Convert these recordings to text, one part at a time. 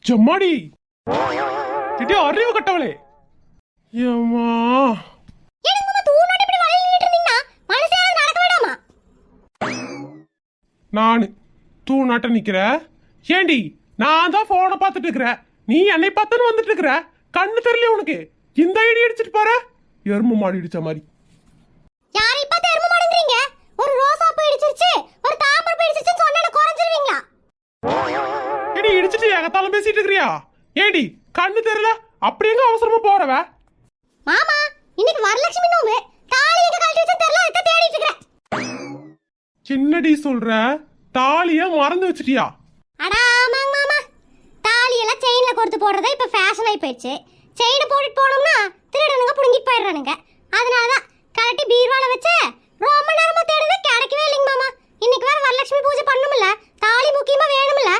ஜம்மாடி city அறிவு கட்டவளே. ஏம்மா நானு தூணாட்ட நிக்கிற. ஏண்டி நான் தான் போனை பார்த்துட்டு இருக்கிற, நீ என்னை பார்த்துன்னு வந்துட்டு இருக்கிற. கண்ணு தெரியல உனக்கு? இந்த ஐடி அடிச்சிட்டு போற எரும மாடி இடிச்ச மாதிரி. யாரை பார்த்து எரும மாடுங்கறீங்க? ஒரு ரோசா பூ இடிச்சிருச்சு, ஒரு தாமரை பூ இடிச்சிருச்சு சொன்னா குறஞ்சிருவீங்களா? ஏடி இடிச்சிட்டு ஏகத்தாலும் பேசிட்டு இருக்கறியா? ஏடி கண்ணு தெரியல அப்படிங்க அவசரமா போறவ? மாமா இன்னைக்கு வரலட்சுமி நோம்பு, தாலி எங்க கழட்டி வச்ச தெரியல, அத தேடிட்டு இருக்கேன். சின்னடி சொல்ற, தாலிய மறந்து வச்சிட்டியா? அட ஆமாங்க மாமா, தாலி எல்லாம் செயின்ல கோர்த்து போடுறதா இப்ப ஃபேஷன் ஆயி போயிடுச்சு. செயின் போட்டுட்டு போனோம்னா திருடனுங்க புடுங்கிட்டு போயிடுறானுங்க. அதனாலதான் கழட்டி பீர்வால வச்சு ரொம்ப நேரமா தேடுவே, கிடைக்கவே இல்லைங்க மாமா. இன்னைக்கு வேற வரலட்சுமி பூஜை பண்ணும்ல, தாலி முக்கியமா வேணும்ல.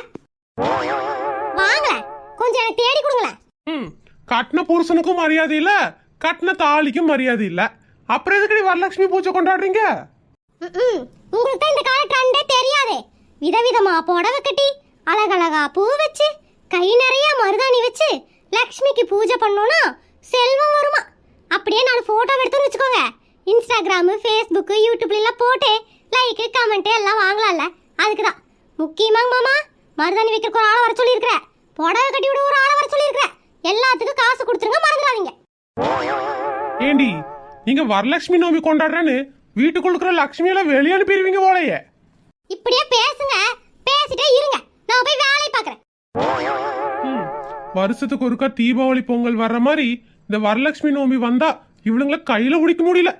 வாங்க கொஞ்சம் எனக்கு தேடி கொடுங்களேன். கட்டின புருஷனுக்கும் மரியாதை இல்ல, கட்டின தாலிக்கும் மரியாதை இல்ல, அப்புறம் எதுக்கடி வரலட்சுமி பூஜை கொண்டாடுறீங்க? உங்களுக்கு தான் இந்த கால ட்ரெண்டே தெரியாதே. விதவிதமா புடவை கட்டி அழகழகா பூ வச்சு கை நிறைய மருதாணி வச்சு லக்ஷ்மிக்கு பூஜை பண்ணோம்னா செல்வம் வருமா. அப்படியே நான் போட்டோ எடுத்துன்னு வச்சுக்கோங்க, இன்ஸ்டாகிராம், ஃபேஸ்புக், யூடியூப்ல எல்லாம் போட்டு லைக் கமெண்ட் எல்லாம் வாங்கலாம்ல. அதுக்கு தான் முக்கியமாக மாமா மருதாணி வைக்கிறக்கு ஒரு ஆளை வர சொல்லியிருக்கிறேன், புடவை கட்டி விட ஒரு ஆளை வர சொல்லியிருக்கிறேன். எல்லாத்துக்கும் காசு கொடுத்துருங்க, மறந்துடாதீங்க. ஏண்டி நீங்க வரலட்சுமி நோம்பி கொண்டாடுறேன்னு வீட்டுக்குள்ள லட்சுமி எல்லாம் வெளியே அனுப்பிடுவீங்க போலயே. இப்படியே பேசுங்க, பேசிட்டே இருங்க, நான் போய் வேலையை பார்க்கறேன். வருஷத்துக்கு ஒருக்கா தீபாவளி பொங்கல் வர்ற மாதிரி இந்த வரலட்சுமி நோம்பி வந்தா இவளுங்களை கையில பிடிக்க முடியல.